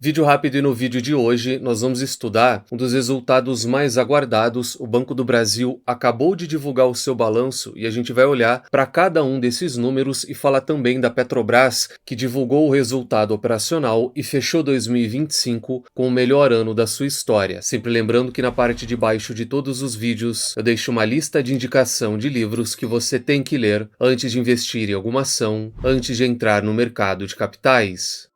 Vídeo rápido e no vídeo de hoje nós vamos estudar um dos resultados mais aguardados. O Banco do Brasil acabou de divulgar o seu balanço e a gente vai olhar para cada um desses números e falar também da Petrobras, que divulgou o resultado operacional e fechou 2025 com o melhor ano da sua história. Sempre lembrando que na parte de baixo de todos os vídeos eu deixo uma lista de indicação de livros que você tem que ler antes de investir em alguma ação, antes de entrar no mercado de capitais.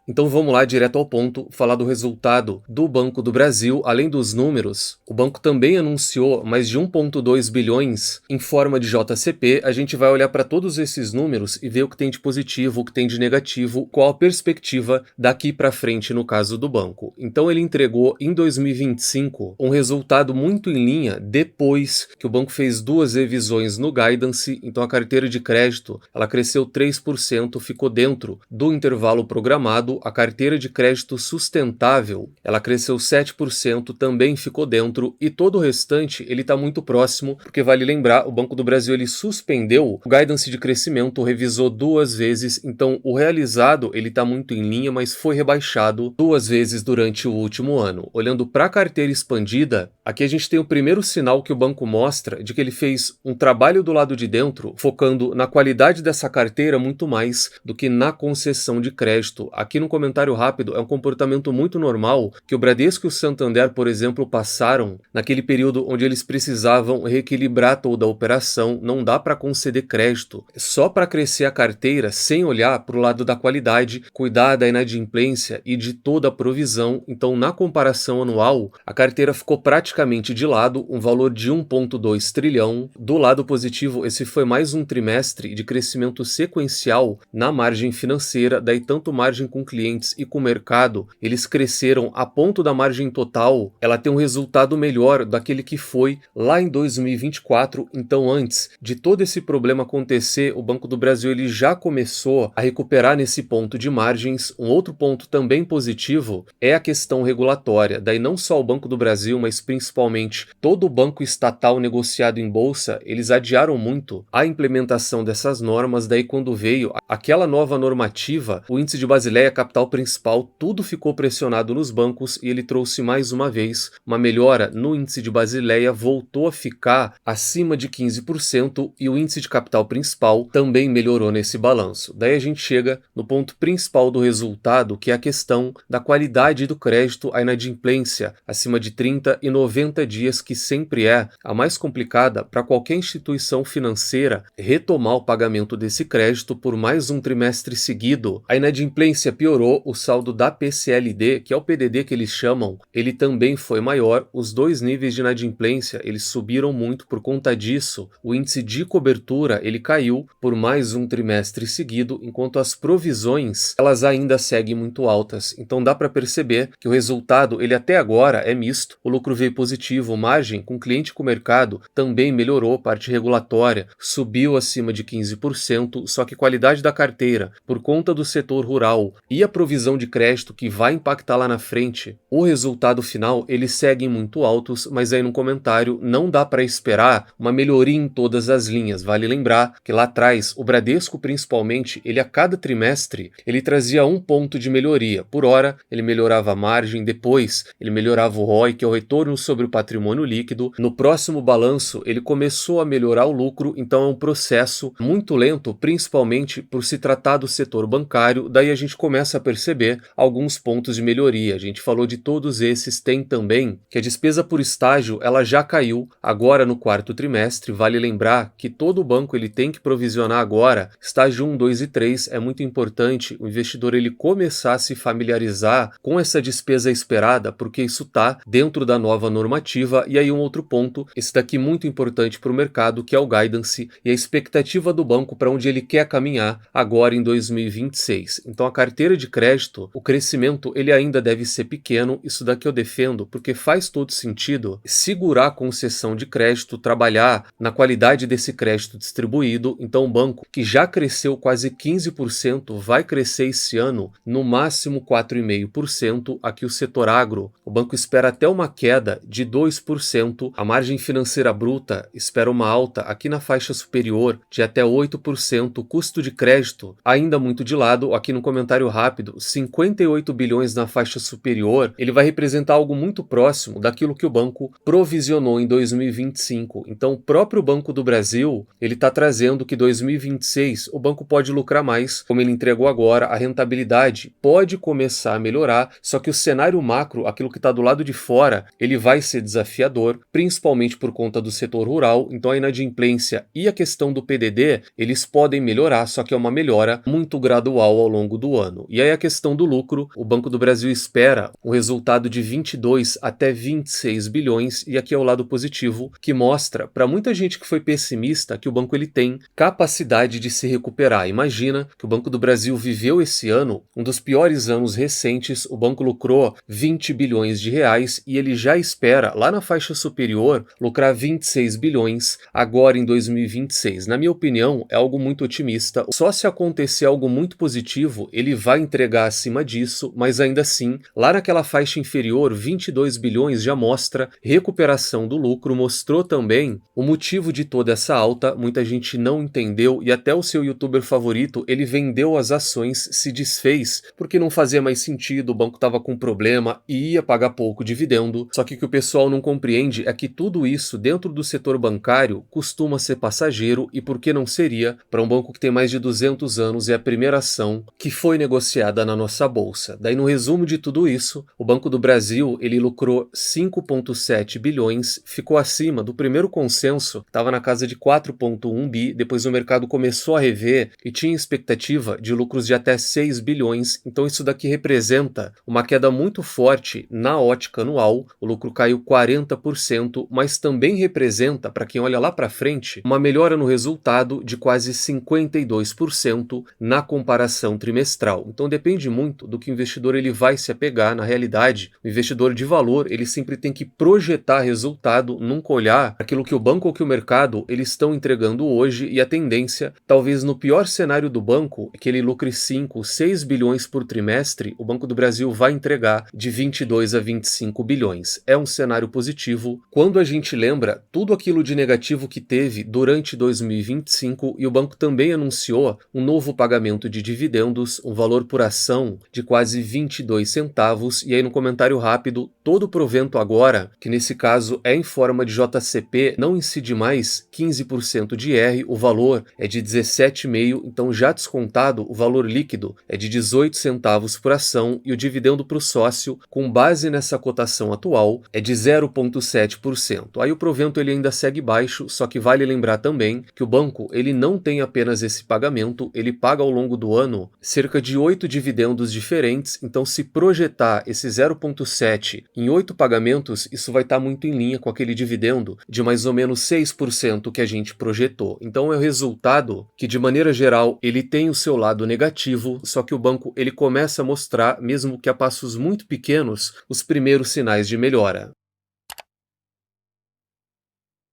Então vamos lá direto ao ponto, falar do resultado do Banco do Brasil. Além dos números, o banco também anunciou mais de 1,2 bilhões em forma de JCP. A gente vai olhar para todos esses números e ver o que tem de positivo, o que tem de negativo, qual a perspectiva daqui para frente no caso do banco. Então ele entregou em 2025 um resultado muito em linha depois que o banco fez duas revisões no guidance. Então a carteira de crédito ela cresceu 3%, ficou dentro do intervalo programado. A carteira de crédito sustentável, ela cresceu 7%, também ficou dentro, e todo o restante ele está muito próximo, porque vale lembrar, o Banco do Brasil ele suspendeu o guidance de crescimento, revisou duas vezes, então o realizado ele está muito em linha, mas foi rebaixado duas vezes durante o último ano. Olhando para a carteira expandida, aqui a gente tem o primeiro sinal que o banco mostra de que ele fez um trabalho do lado de dentro, focando na qualidade dessa carteira muito mais do que na concessão de crédito. Aqui no comentário rápido, é um comportamento muito normal que o Bradesco e o Santander, por exemplo, passaram naquele período onde eles precisavam reequilibrar toda a operação. Não dá para conceder crédito só para crescer a carteira sem olhar para o lado da qualidade, cuidar da inadimplência e de toda a provisão. Então, na comparação anual, a carteira ficou praticamente de lado, um valor de 1,2 trilhão. Do lado positivo, esse foi mais um trimestre de crescimento sequencial na margem financeira, daí tanto margem com clientes e com o mercado, eles cresceram a ponto da margem total, ela tem um resultado melhor daquele que foi lá em 2024. Então, antes de todo esse problema acontecer, o Banco do Brasil ele já começou a recuperar nesse ponto de margens. Um outro ponto também positivo é a questão regulatória. Daí não só o Banco do Brasil, mas principalmente todo o banco estatal negociado em bolsa, eles adiaram muito a implementação dessas normas. Daí quando veio aquela nova normativa, o índice de Basileia, capital principal, tudo ficou pressionado nos bancos e ele trouxe mais uma vez uma melhora no índice de Basileia, voltou a ficar acima de 15% e o índice de capital principal também melhorou nesse balanço. Daí a gente chega no ponto principal do resultado, que é a questão da qualidade do crédito, a inadimplência acima de 30 e 90 dias, que sempre é a mais complicada para qualquer instituição financeira retomar o pagamento desse crédito por mais um trimestre seguido. A inadimplência piorou, o saldo da PCLD, que é o PDD que eles chamam, ele também foi maior. Os dois níveis de inadimplência, eles subiram muito. Por conta disso, o índice de cobertura, ele caiu por mais um trimestre seguido, enquanto as provisões, elas ainda seguem muito altas. Então dá para perceber que o resultado, ele até agora é misto. O lucro veio positivo, margem com cliente e com mercado também melhorou, parte regulatória subiu acima de 15%, só que qualidade da carteira, por conta do setor rural e a provisão de crédito que vai impactar lá na frente, o resultado final, eles seguem muito altos. Mas aí no comentário não dá para esperar uma melhoria em todas as linhas. Vale lembrar que lá atrás, o Bradesco principalmente, ele a cada trimestre, ele trazia um ponto de melhoria. Por hora, ele melhorava a margem, depois ele melhorava o ROI, que é o retorno sobre o patrimônio líquido. No próximo balanço, ele começou a melhorar o lucro, então é um processo muito lento, principalmente por se tratar do setor bancário. Daí a gente começa a perceber alguns pontos de melhoria. A gente falou de todos esses. Tem também que a despesa por estágio ela já caiu agora no quarto trimestre. Vale lembrar que todo banco ele tem que provisionar agora estágio 1, 2 e 3. É muito importante o investidor ele começar a se familiarizar com essa despesa esperada, porque isso está dentro da nova normativa. E aí um outro ponto, esse daqui muito importante para o mercado, que é o guidance e a expectativa do banco para onde ele quer caminhar agora em 2026. Então a carteira de crédito, o crescimento ele ainda deve ser pequeno. Isso daqui eu defendo porque faz todo sentido segurar a concessão de crédito, trabalhar na qualidade desse crédito distribuído. Então, o banco que já cresceu quase 15% vai crescer esse ano no máximo 4,5%. Aqui o setor agro, o banco espera até uma queda de 2%. A margem financeira bruta espera uma alta aqui na faixa superior de até 8%. O custo de crédito ainda muito de lado. Aqui no comentário rápido, 58 bilhões na faixa superior, ele vai representar algo muito próximo daquilo que o banco provisionou em 2025. Então, o próprio Banco do Brasil, ele está trazendo que 2026 o banco pode lucrar mais, como ele entregou agora, a rentabilidade pode começar a melhorar, só que o cenário macro, aquilo que está do lado de fora, ele vai ser desafiador, principalmente por conta do setor rural. Então, a inadimplência e a questão do PDD, eles podem melhorar, só que é uma melhora muito gradual ao longo do ano. E aí a questão do lucro, o Banco do Brasil espera um resultado de 22 até 26 bilhões, e aqui é o lado positivo, que mostra para muita gente que foi pessimista que o banco ele tem capacidade de se recuperar. Imagina que o Banco do Brasil viveu esse ano um dos piores anos recentes, o banco lucrou 20 bilhões de reais e ele já espera, lá na faixa superior, lucrar 26 bilhões agora em 2026. Na minha opinião, é algo muito otimista. Só se acontecer algo muito positivo, ele vai entregar acima disso, mas ainda assim, lá naquela faixa inferior, 22 bilhões já mostra recuperação do lucro, mostrou também o motivo de toda essa alta. Muita gente não entendeu e até o seu youtuber favorito, ele vendeu as ações, se desfez, porque não fazia mais sentido, o banco estava com problema e ia pagar pouco dividendo. Só que o que o pessoal não compreende é que tudo isso dentro do setor bancário costuma ser passageiro, e por que não seria para um banco que tem mais de 200 anos e é a primeira ação que foi negociada na nossa bolsa. Daí, no resumo de tudo isso, o Banco do Brasil ele lucrou 5,7 bilhões, ficou acima do primeiro consenso, estava na casa de 4,1 bi, depois o mercado começou a rever e tinha expectativa de lucros de até 6 bilhões, então isso daqui representa uma queda muito forte na ótica anual, o lucro caiu 40%, mas também representa, para quem olha lá para frente, uma melhora no resultado de quase 52% na comparação trimestral. Então depende muito do que o investidor ele vai se apegar. Na realidade, o investidor de valor ele sempre tem que projetar resultado, nunca olhar aquilo que o banco ou que o mercado eles estão entregando hoje, e a tendência, talvez no pior cenário do banco, é que ele lucre 5, 6 bilhões por trimestre, o Banco do Brasil vai entregar de 22 a 25 bilhões. É um cenário positivo quando a gente lembra tudo aquilo de negativo que teve durante 2025, e o banco também anunciou um novo pagamento de dividendos, um valor por ação de quase 22 centavos, e aí no comentário rápido, todo o provento agora, que nesse caso é em forma de JCP, não incide mais 15% de IR, o valor é de 17,5, então já descontado, o valor líquido é de 18 centavos por ação, e o dividendo para o sócio, com base nessa cotação atual, é de 0,7%. Aí o provento ele ainda segue baixo, só que vale lembrar também que o banco ele não tem apenas esse pagamento, ele paga ao longo do ano cerca de 8 dividendos diferentes, então se projetar esse 0,7 em 8 pagamentos, isso vai estar muito em linha com aquele dividendo de mais ou menos 6% que a gente projetou. Então é o resultado que, de maneira geral, ele tem o seu lado negativo, só que o banco ele começa a mostrar, mesmo que a passos muito pequenos, os primeiros sinais de melhora.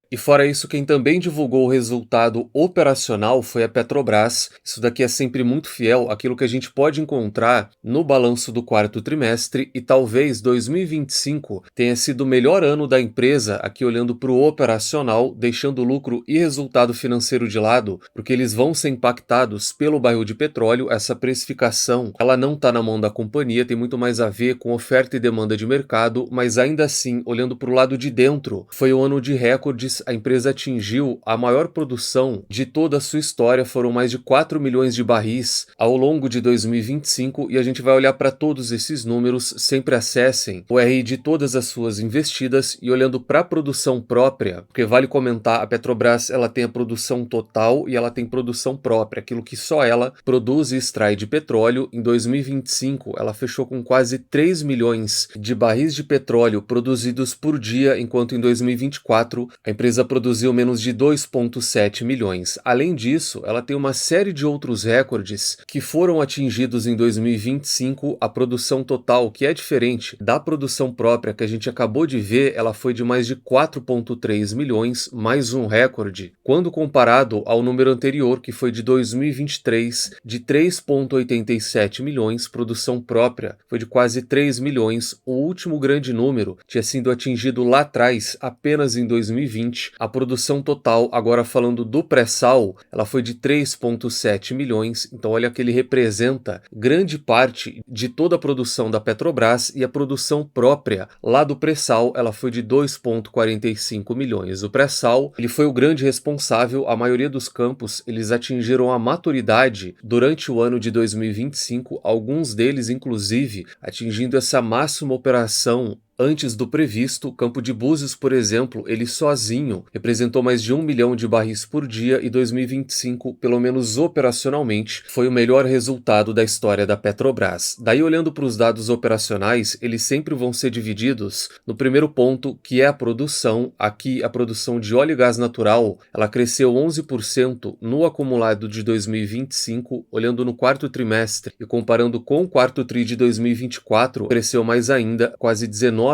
E fora isso, quem também divulgou o resultado operacional foi a Petrobras. Isso daqui é sempre muito fiel àquilo que a gente pode encontrar no balanço do quarto trimestre, e talvez 2025 tenha sido o melhor ano da empresa, aqui olhando para o operacional, deixando lucro e resultado financeiro de lado, porque eles vão ser impactados pelo barril de petróleo. Essa precificação, ela não está na mão da companhia, tem muito mais a ver com oferta e demanda de mercado, mas ainda assim, olhando para o lado de dentro, foi um ano de recordes. A empresa atingiu a maior produção de toda a sua história, foram mais de 4 milhões de barris ao longo de 2025, e a gente vai olhar para todos esses números. Sempre acessem o RI de todas as suas investidas, e olhando para a produção própria, porque vale comentar, a Petrobras ela tem a produção total e ela tem produção própria, aquilo que só ela produz e extrai de petróleo. Em 2025 ela fechou com quase 3 milhões de barris de petróleo produzidos por dia, enquanto em 2024 a empresa empresa produziu menos de 2,7 milhões. Além disso, ela tem uma série de outros recordes que foram atingidos em 2025. A produção total, que é diferente da produção própria que a gente acabou de ver, ela foi de mais de 4,3 milhões, mais um recorde, quando comparado ao número anterior, que foi de 2023, de 3,87 milhões, produção própria foi de quase 3 milhões. O último grande número tinha sido atingido lá atrás, apenas em 2020. A produção total, agora falando do pré-sal, ela foi de 3,7 milhões, então olha que ele representa grande parte de toda a produção da Petrobras, e a produção própria lá do pré-sal, ela foi de 2,45 milhões. O pré-sal, ele foi o grande responsável. A maioria dos campos, eles atingiram a maturidade durante o ano de 2025, alguns deles inclusive atingindo essa máxima operação antes do previsto. O Campo de Búzios, por exemplo, ele sozinho representou mais de 1 milhão de barris por dia, e 2025, pelo menos operacionalmente, foi o melhor resultado da história da Petrobras. Daí, olhando para os dados operacionais, eles sempre vão ser divididos no primeiro ponto, que é a produção. Aqui, a produção de óleo e gás natural, ela cresceu 11% no acumulado de 2025, olhando no quarto trimestre e comparando com o quarto tri de 2024, cresceu mais ainda, quase 19%,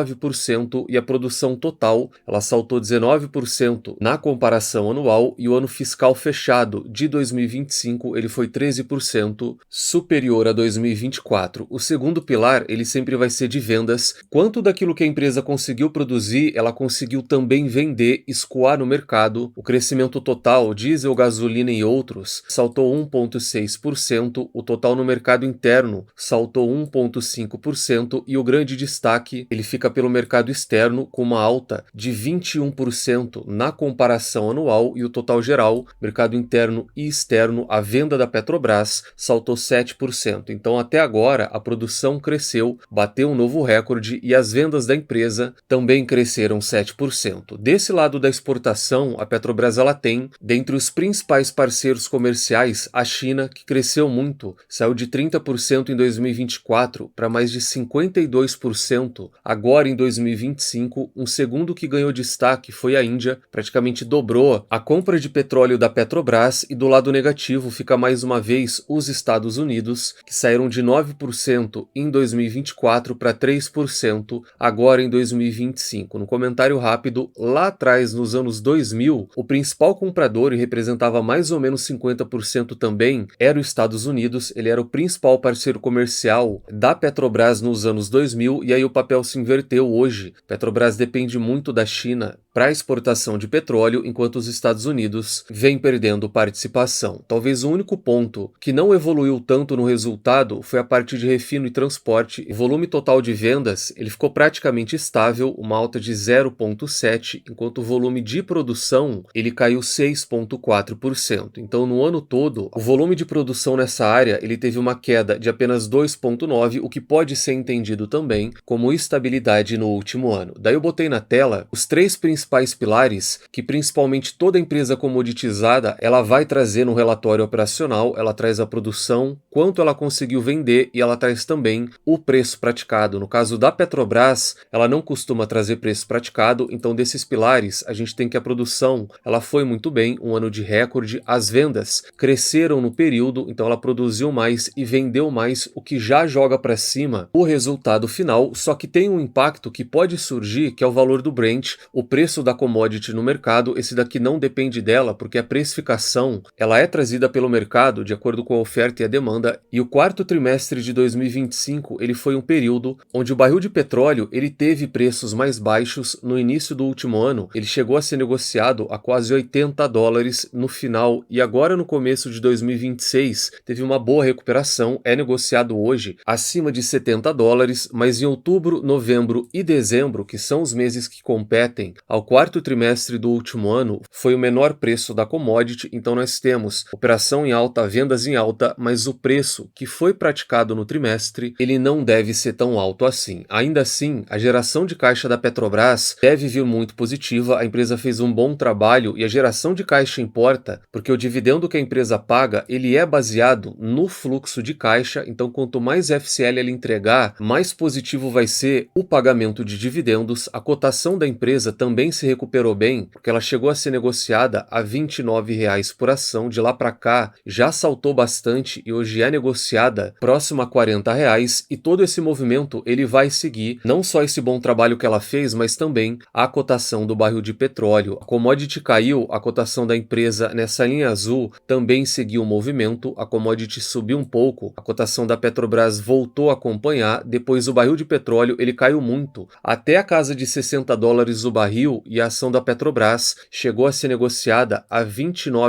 e a produção total, ela saltou 19% na comparação anual, e o ano fiscal fechado de 2025, ele foi 13% superior a 2024. O segundo pilar, ele sempre vai ser de vendas. Quanto daquilo que a empresa conseguiu produzir, ela conseguiu também vender, escoar no mercado. O crescimento total, diesel, gasolina e outros, saltou 1,6%, o total no mercado interno saltou 1,5%, e o grande destaque, ele fica pelo mercado externo, com uma alta de 21% na comparação anual, e o total geral, mercado interno e externo, a venda da Petrobras saltou 7%. Então, até agora, a produção cresceu, bateu um novo recorde, e as vendas da empresa também cresceram 7%. Desse lado da exportação, a Petrobras, ela tem, dentre os principais parceiros comerciais, a China, que cresceu muito, saiu de 30% em 2024 para mais de 52% agora em 2025. Um segundo que ganhou destaque foi a Índia, praticamente dobrou a compra de petróleo da Petrobras, e do lado negativo fica mais uma vez os Estados Unidos, que saíram de 9% em 2024 para 3% agora em 2025. No comentário rápido, lá atrás, nos anos 2000, o principal comprador, e representava mais ou menos 50% também, era os Estados Unidos. Ele era o principal parceiro comercial da Petrobras nos anos 2000, e aí o papel se inverteu. Hoje, Petrobras depende muito da China para a exportação de petróleo, enquanto os Estados Unidos vem perdendo participação. Talvez o único ponto que não evoluiu tanto no resultado foi a parte de refino e transporte. O volume total de vendas, ele ficou praticamente estável, uma alta de 0,7%, enquanto o volume de produção, ele caiu 6,4%. Então, no ano todo, o volume de produção nessa área, ele teve uma queda de apenas 2,9%, o que pode ser entendido também como estabilidade no último ano. Daí eu botei na tela os três principais pilares que principalmente toda empresa comoditizada ela vai trazer no relatório operacional. Ela traz a produção, quanto ela conseguiu vender, e ela traz também o preço praticado. No caso da Petrobras, ela não costuma trazer preço praticado, então desses pilares a gente tem que a produção, ela foi muito bem, um ano de recorde, as vendas cresceram no período, então ela produziu mais e vendeu mais, o que já joga para cima o resultado final. Só que tem um impacto que pode surgir, que é o valor do Brent, o preço da commodity no mercado. Esse daqui não depende dela, porque a precificação ela é trazida pelo mercado de acordo com a oferta e a demanda, e o quarto trimestre de 2025 ele foi um período onde o barril de petróleo ele teve preços mais baixos. No início do último ano, ele chegou a ser negociado a quase $80 no final, e agora no começo de 2026 teve uma boa recuperação, é negociado hoje acima de $70, mas em outubro, novembro e dezembro, que são os meses que competem ao quarto trimestre do último ano, foi o menor preço da commodity. Então nós temos operação em alta, vendas em alta, mas o preço que foi praticado no trimestre, ele não deve ser tão alto assim. Ainda assim, a geração de caixa da Petrobras deve vir muito positiva. A empresa fez um bom trabalho, e a geração de caixa importa, porque o dividendo que a empresa paga, ele é baseado no fluxo de caixa. Então quanto mais FCL ela entregar, mais positivo vai ser o pagamento de dividendos. A cotação da empresa também se recuperou bem, porque ela chegou a ser negociada a R$ 29 por ação. De lá para cá, já saltou bastante e hoje é negociada próximo a R$ 40, e todo esse movimento ele vai seguir não só esse bom trabalho que ela fez, mas também a cotação do barril de petróleo. A commodity caiu, a cotação da empresa nessa linha azul também seguiu o movimento, a commodity subiu um pouco, a cotação da Petrobras voltou a acompanhar, depois o barril de petróleo ele caiu muito, até a casa de $60 o barril, e a ação da Petrobras chegou a ser negociada a R$ 29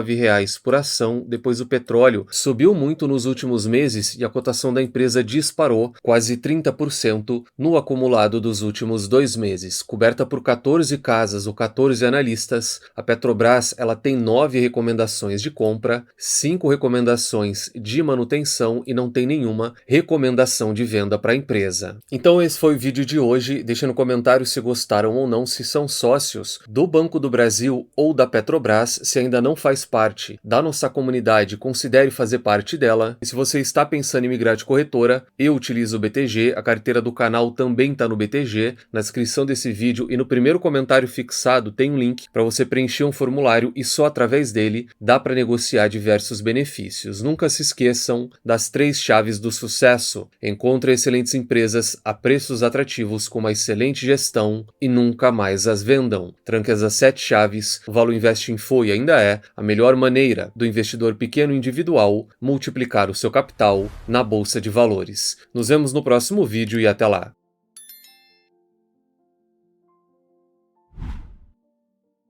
por ação. Depois o petróleo subiu muito nos últimos meses e a cotação da empresa disparou quase 30% no acumulado dos últimos 2 meses. Coberta por 14 casas ou 14 analistas, a Petrobras ela tem 9 recomendações de compra, 5 recomendações de manutenção e não tem nenhuma recomendação de venda para a empresa. Então esse foi o vídeo de hoje. Deixa no comentário se gostaram ou não, se são sócios do Banco do Brasil ou da Petrobras. Se ainda não faz parte da nossa comunidade, considere fazer parte dela. E se você está pensando em migrar de corretora, eu utilizo o BTG, a carteira do canal também está no BTG. Na descrição desse vídeo e no primeiro comentário fixado tem um link para você preencher um formulário e só através dele dá para negociar diversos benefícios. Nunca se esqueçam das 3 chaves do sucesso. Encontre excelentes empresas a preços atrativos com uma excelente gestão e nunca mais as vendam. Tranque as 7 chaves. O Valor Investing foi e ainda é a melhor maneira do investidor pequeno individual multiplicar o seu capital na Bolsa de Valores. Nos vemos no próximo vídeo e até lá.